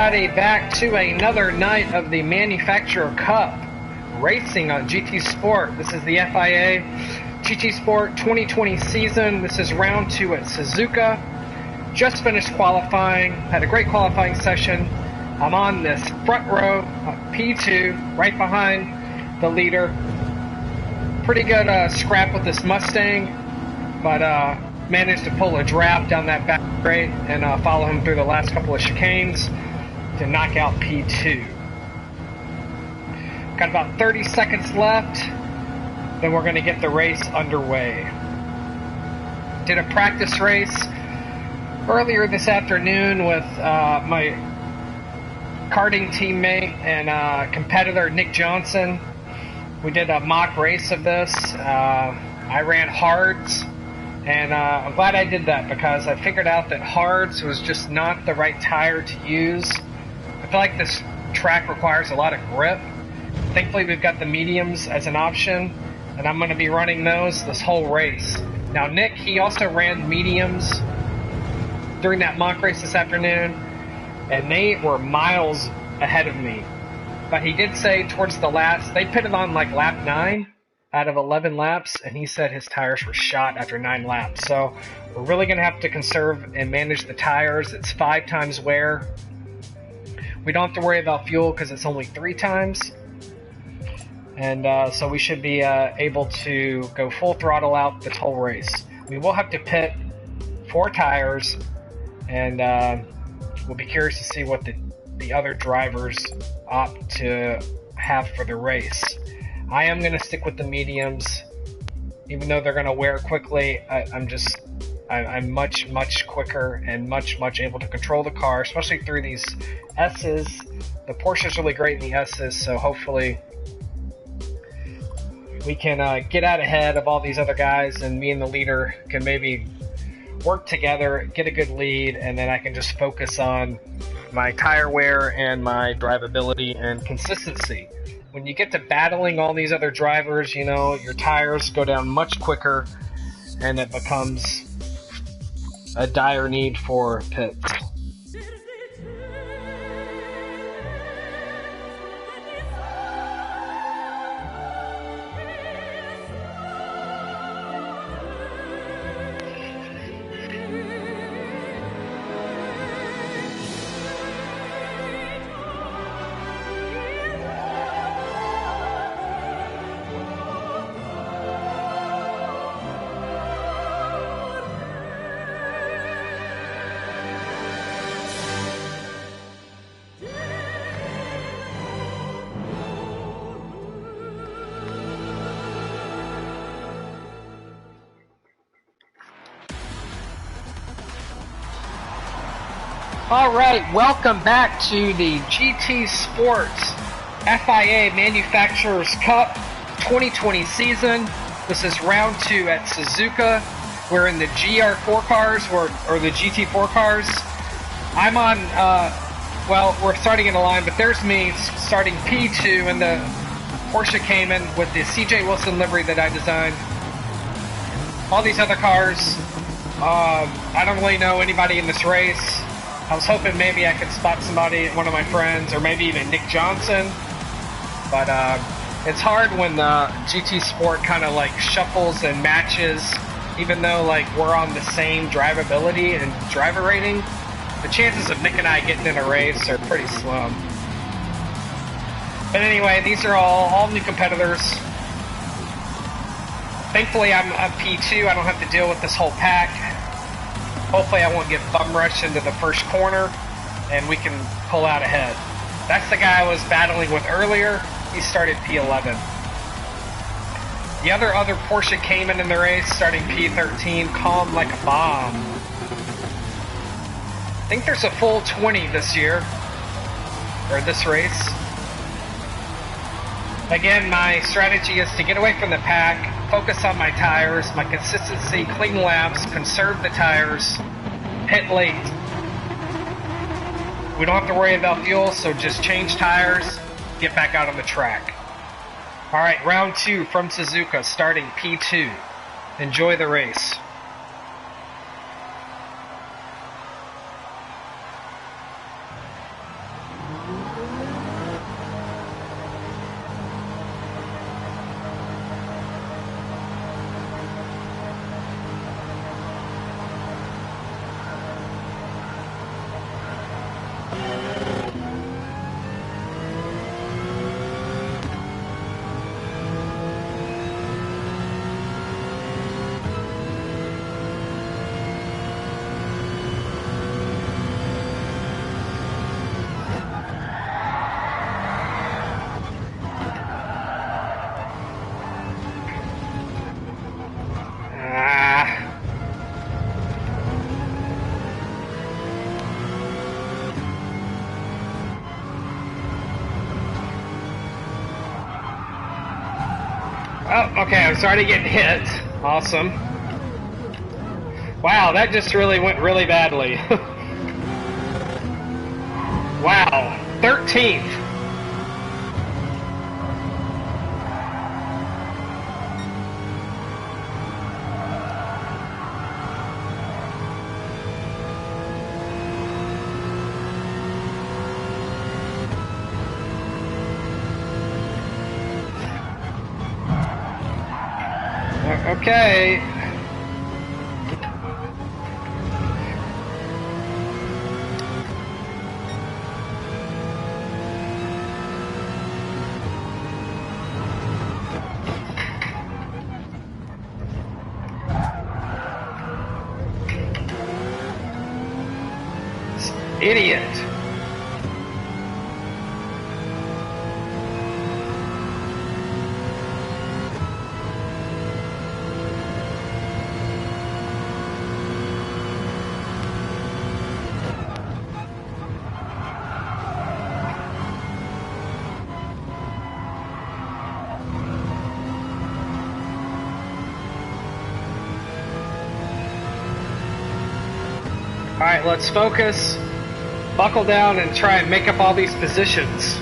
Back to another night of the Manufacturer Cup racing on GT Sport. This is the FIA GT Sport 2020 season. This is round 2 at Suzuka. Just finished qualifying, had a great qualifying session. I'm on this front row, P2, right behind the leader. Pretty good scrap with this Mustang, but managed to pull a draft down that back straight and follow him through the last couple of chicanes to knock out P2. Got about 30 seconds left, then we're going to get the race underway. Did a practice race earlier this afternoon with my karting teammate and competitor Nick Johnson. We did a mock race of this. I ran hards, and I'm glad I did that because I figured out that hards was just not the right tire to use. I feel like this track requires a lot of grip. Thankfully, we've got the mediums as an option, and I'm going to be running those this whole race. Now, Nick, he also ran mediums during that mock race this afternoon, and they were miles ahead of me. But he did say towards the last, they pitted on like lap 9 out of 11 laps, and he said his tires were shot after 9 laps. So we're really going to have to conserve and manage the tires. It's 5 times wear. We don't have to worry about fuel because it's only 3 times. And so we should be able to go full throttle out this whole race. We will have to pit 4 tires, and we'll be curious to see what the other drivers opt to have for the race. I am going to stick with the mediums, even though they're going to wear quickly. I'm much quicker and much able to control the car, especially through these S's. The Porsche's really great in the S's, so hopefully we can get out ahead of all these other guys, and me and the leader can maybe work together, get a good lead, and then I can just focus on my tire wear and my drivability and consistency. When you get to battling all these other drivers, you know, your tires go down much quicker, and it becomes a dire need for pits. Alright, welcome back to the GT Sports FIA Manufacturers Cup 2020 season. This is round 2 at Suzuka. We're in the GR4 cars, or the GT4 cars. I'm on, well, we're starting in a line, but there's me starting P2 in the Porsche Cayman with the CJ Wilson livery that I designed. All these other cars, I don't really know anybody in this race. I was hoping maybe I could spot somebody, one of my friends, or maybe even Nick Johnson. But it's hard when GT Sport kind of like shuffles and matches, even though like we're on the same drivability and driver rating. The chances of Nick and I getting in a race are pretty slim. But anyway, these are all new competitors. Thankfully, I'm P2. I don't have to deal with this whole pack. Hopefully I won't get bum rushed into the first corner, and we can pull out ahead. That's the guy I was battling with earlier. He started P11. The other Porsche Cayman in the race, starting P13, calm like a bomb. I think there's a full 20 this year, or this race. Again, my strategy is to get away from the pack, focus on my tires, my consistency, clean laps, conserve the tires, pit late. We don't have to worry about fuel, so just change tires, get back out on the track. Alright, round 2 from Suzuka, starting P2. Enjoy the race. Oh, okay, I'm sorry to get hit. Awesome. Wow, that just really went really badly. Wow, 13th. Okay. Idiot. Alright, let's focus, buckle down, and try and make up all these positions.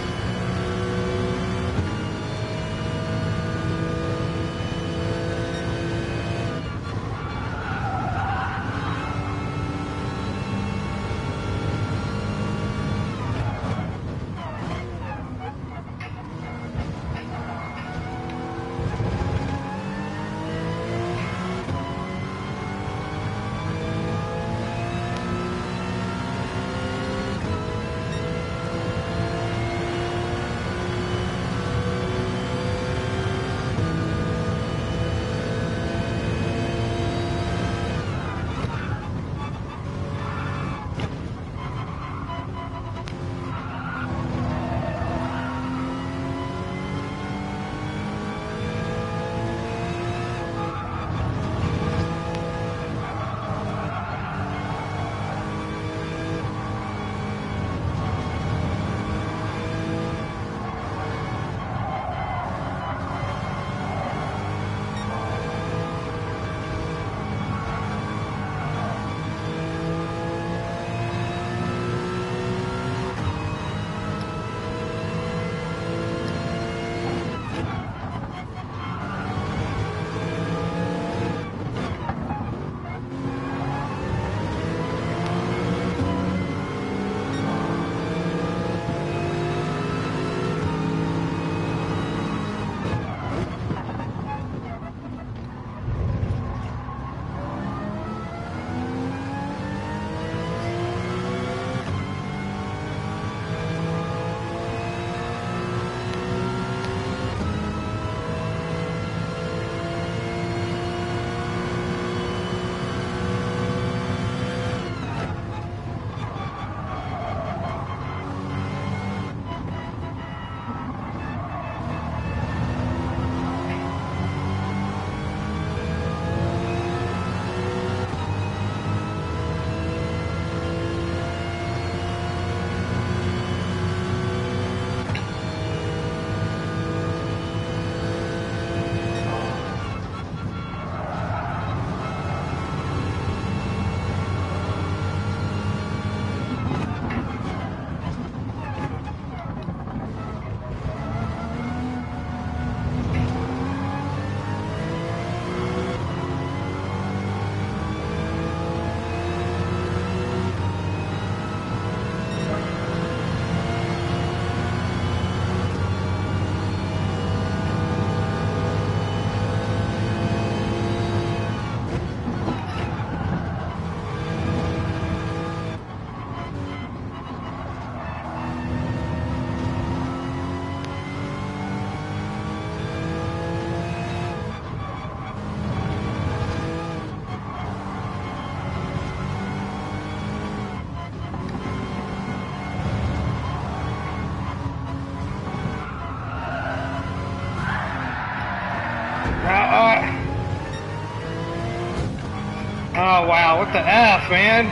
Oh wow, what the F, man?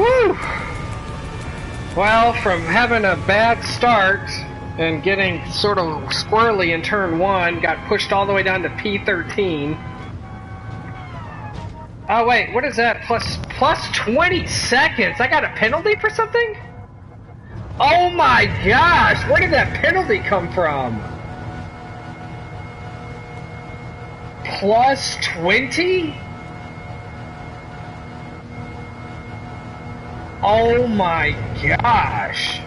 Whew! Well, from having a bad start and getting sort of squirrely in turn 1, got pushed all the way down to P13. Oh wait, what is that? Plus 20 seconds? I got a penalty for something? Oh my gosh, where did that penalty come from? Plus 20? Oh my gosh.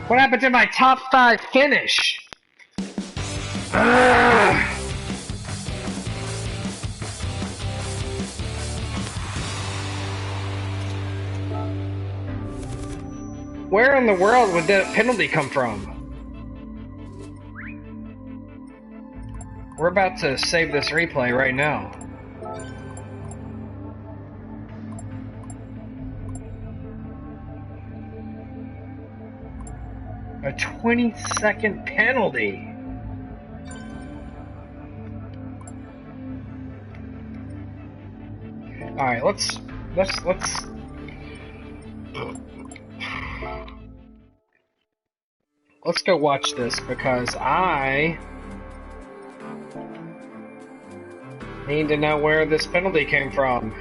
What happened to my top 5 finish? Ugh. Where in the world would that penalty come from? We're about to save this replay right now. A 20-second penalty. All right, let's go watch this because I need to know where this penalty came from.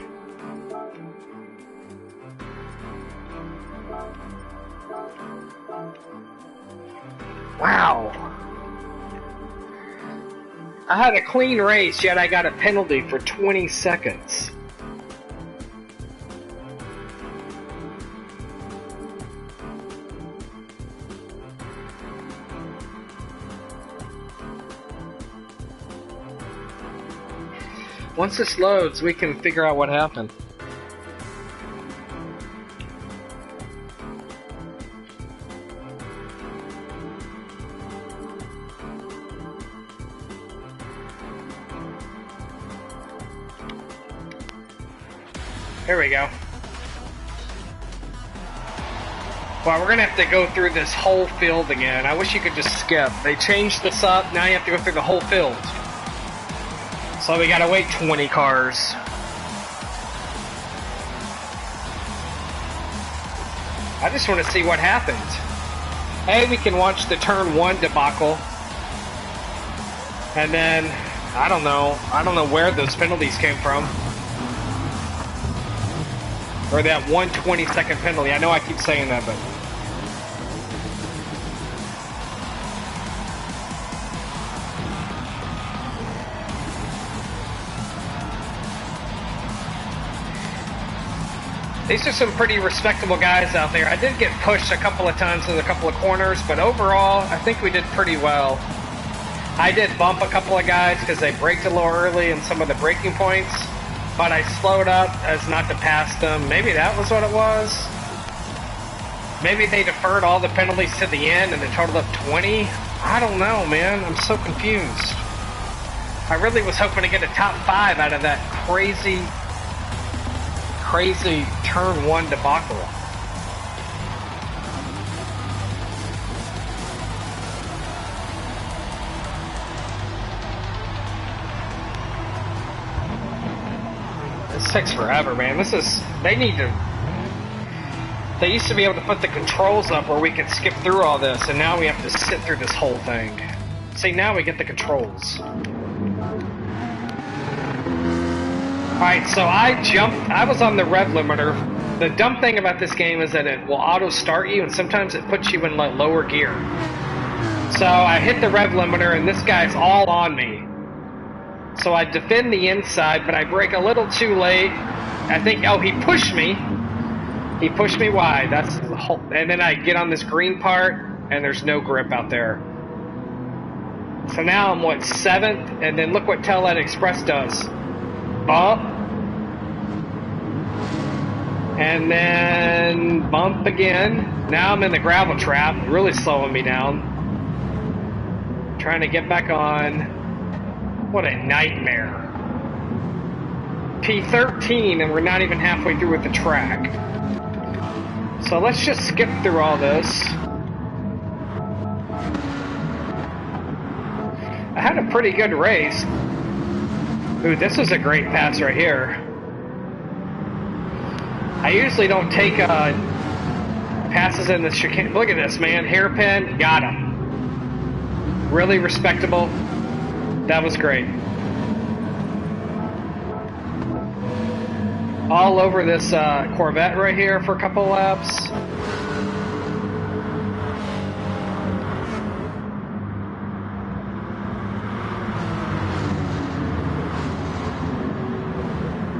Wow. I had a clean race, yet I got a penalty for 20 seconds. Once this loads, we can figure out what happened. Here we go. Well, we're gonna have to go through this whole field again. I wish you could just skip. They changed this up, now you have to go through the whole field. So we gotta wait 20 cars. I just want to see what happened. Hey, we can watch the turn 1 debacle. And then, I don't know where those penalties came from. Or that 120-second penalty. I know I keep saying that, but... These are some pretty respectable guys out there. I did get pushed a couple of times in a couple of corners, but overall, I think we did pretty well. I did bump a couple of guys because they braked a little early in some of the braking points, but I slowed up as not to pass them. Maybe that was what it was. Maybe they deferred all the penalties to the end and it totaled up 20. I don't know, man. I'm so confused. I really was hoping to get a top 5 out of that crazy turn 1 debacle. This takes forever, man. They used to be able to put the controls up where we could skip through all this, and now we have to sit through this whole thing. See, now we get the controls. Alright, so I was on the rev limiter. The dumb thing about this game is that it will auto start you, and sometimes it puts you in like lower gear. So I hit the rev limiter, and this guy's all on me. So I defend the inside, but I brake a little too late. I think, oh, he pushed me. He pushed me wide. That's the whole, and then I get on this green part, and there's no grip out there. So now I'm, what, 7th? And then look what Taillight Express does. Bump. And then bump again. Now I'm in the gravel trap, really slowing me down. Trying to get back on. What a nightmare. P13 and we're not even halfway through with the track. So let's just skip through all this. I had a pretty good race. Ooh, this was a great pass right here. I usually don't take passes in the chicane. Look at this, man. Hairpin, got him. Really respectable. That was great. All over this Corvette right here for a couple laps.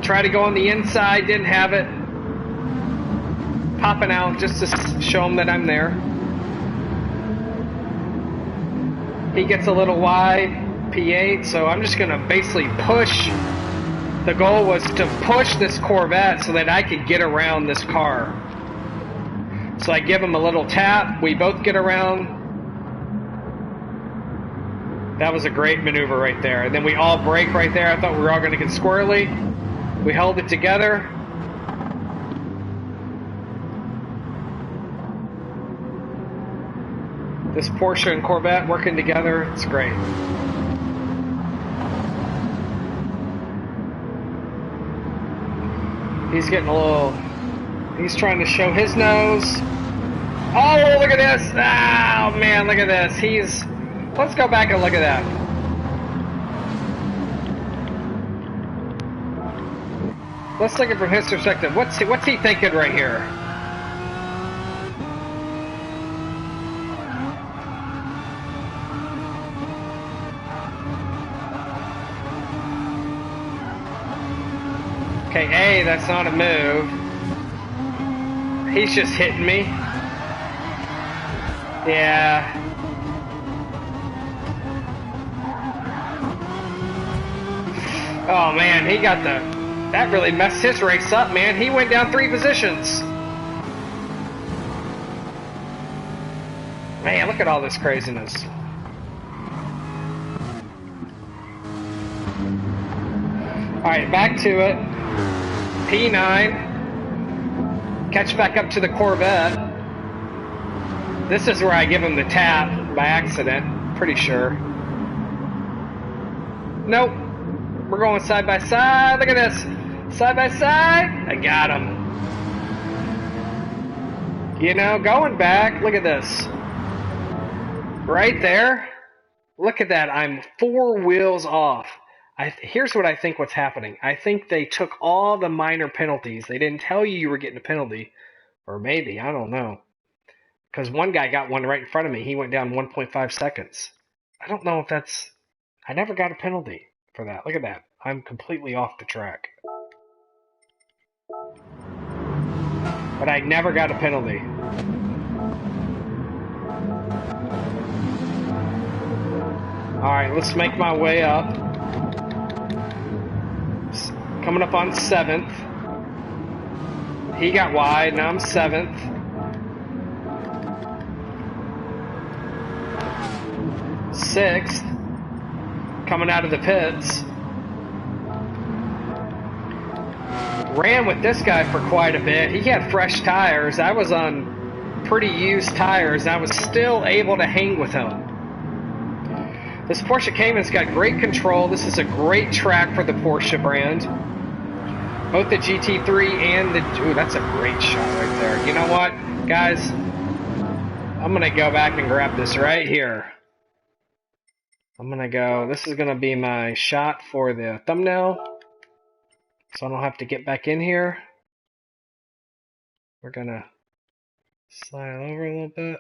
Try to go on the inside, didn't have it. Popping out just to show him that I'm there. He gets a little wide, P8, so I'm just going to basically push. The goal was to push this Corvette so that I could get around this car. So I give him a little tap, we both get around. That was a great maneuver right there. And then we all brake right there. I thought we were all going to get squirrely. We held it together. This Porsche and Corvette working together, it's great. He's getting a little, he's trying to show his nose. Oh, look at this. Oh, man, look at this. Let's go back and look at that. Let's look at it from his perspective. What's he thinking right here? Okay, A, that's not a move. He's just hitting me. Yeah. Oh man, he got that really messed his race up, man. He went down 3 positions. Man, look at all this craziness. Alright, back to it. P9. Catch back up to the Corvette. This is where I give him the tap by accident, pretty sure. Nope. We're going side by side. Look at this. Side by side. I got him. You know, going back, look at this. Right there. Look at that. I'm 4 wheels off. Here's what I think what's happening. I think they took all the minor penalties. They didn't tell you were getting a penalty. Or maybe, I don't know. Because one guy got one right in front of me. He went down 1.5 seconds. I don't know if that's... I never got a penalty for that. Look at that. I'm completely off the track. But I never got a penalty. Alright, let's make my way up. Coming up on 7th. He got wide, now I'm 7th. 6th. Coming out of the pits. Ran with this guy for quite a bit. He had fresh tires. I was on pretty used tires. And I was still able to hang with him. This Porsche Cayman's got great control. This is a great track for the Porsche brand. Both the GT3 and the... Ooh, that's a great shot right there. You know what, guys? I'm going to go back and grab this right here. I'm going to go... This is going to be my shot for the thumbnail. So I don't have to get back in here. We're going to slide over a little bit.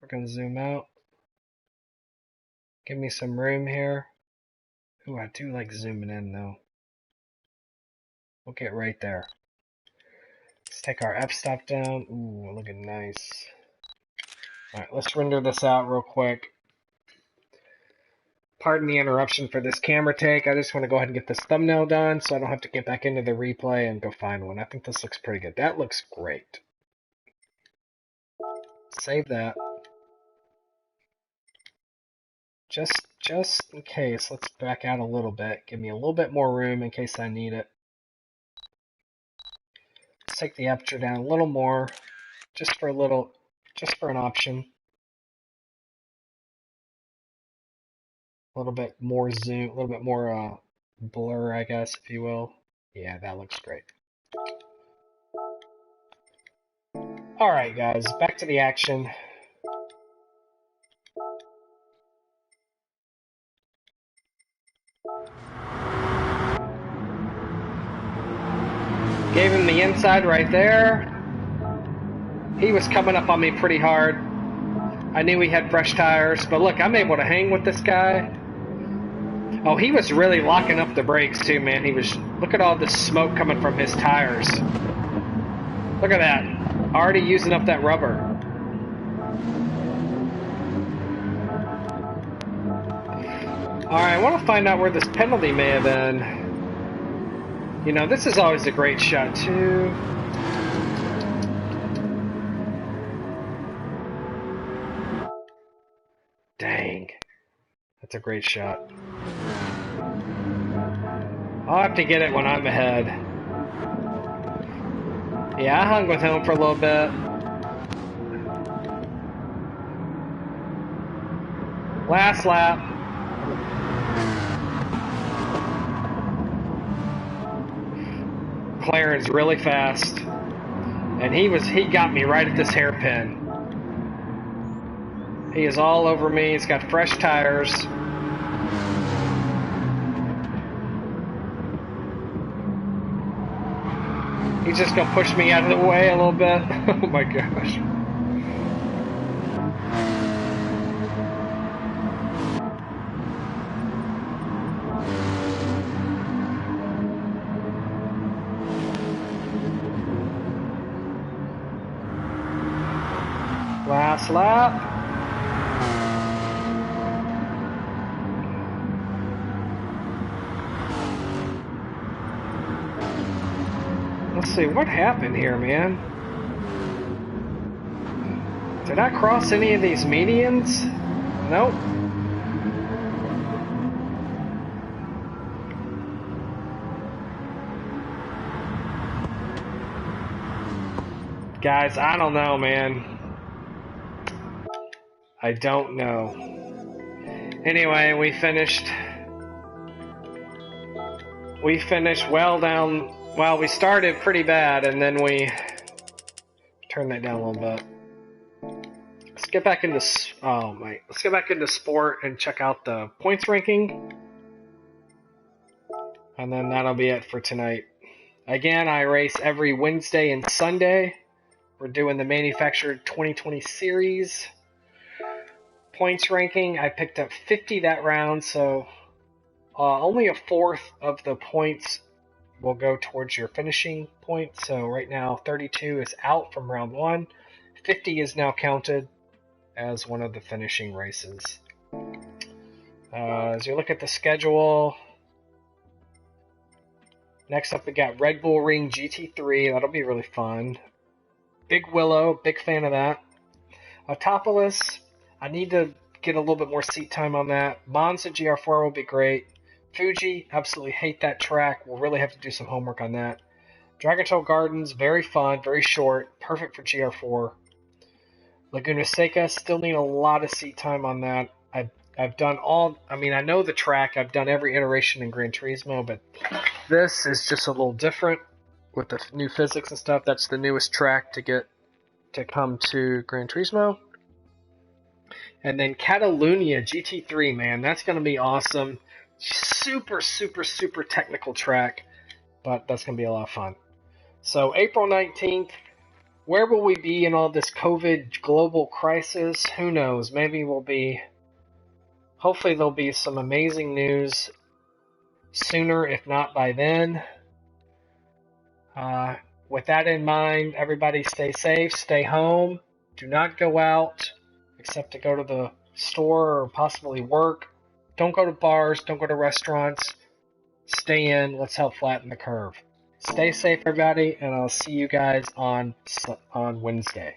We're going to zoom out. Give me some room here. Ooh, I do like zooming in though. We'll get right there. Let's take our f-stop down. Ooh, looking nice. Alright, let's render this out real quick. Pardon the interruption for this camera take. I just want to go ahead and get this thumbnail done so I don't have to get back into the replay and go find one. I think this looks pretty good. That looks great. Save that. Just in case, let's back out a little bit. Give me a little bit more room in case I need it. Let's take the aperture down a little more, just for an option. A little bit more zoom, a little bit more blur, I guess, if you will. Yeah, that looks great. Alright, guys, back to the action. Gave him the inside right there. He was coming up on me pretty hard. I knew he had fresh tires, but look, I'm able to hang with this guy. Oh, he was really locking up the brakes too, man. Look at all this smoke coming from his tires. Look at that. Already using up that rubber. Alright, I want to find out where this penalty may have been. You know, this is always a great shot too. Dang. That's a great shot. I'll have to get it when I'm ahead. Yeah, I hung with him for a little bit. Last lap. McLaren's really fast. And he got me right at this hairpin. He is all over me. He's got fresh tires. He's just gonna push me out of the way a little bit. Oh my gosh. Last lap. Let's see, what happened here, man? Did I cross any of these medians? Nope. Guys, I don't know, man. I don't know. Anyway, we finished well down. Well, we started pretty bad, and then we turned that down a little bit. Let's get back into let's get back into sport and check out the points ranking, and then that'll be it for tonight. Again, I race every Wednesday and Sunday. We're doing the manufactured 2020 series. Points ranking, I picked up 50 that round, so only a fourth of the points will go towards your finishing point. So right now 32 is out from round 1. 50 is now counted as one of the finishing races. As you look at the schedule, next up we got Red Bull Ring GT3. That'll be really fun. Big Willow, big fan of that. Autopolis, I need to get a little bit more seat time on that. Monza GR4 will be great. Fuji, absolutely hate that track. We'll really have to do some homework on that. Dragon Tail Gardens, very fun, very short, perfect for GR4. Laguna Seca, still need a lot of seat time on that. I've done all, I mean, I know the track. I've done every iteration in Gran Turismo, but this is just a little different with the new physics and stuff. That's the newest track to come to Gran Turismo. And then Catalunya GT3, man, that's going to be awesome. Super, super, super technical track, but that's going to be a lot of fun. So April 19th, where will we be in all this COVID global crisis? Who knows? Maybe hopefully there'll be some amazing news sooner, if not by then. With that in mind, everybody stay safe, stay home. Do not go out except to go to the store or possibly work. Don't go to bars, don't go to restaurants. Stay in, let's help flatten the curve. Stay safe, everybody, and I'll see you guys on Wednesday.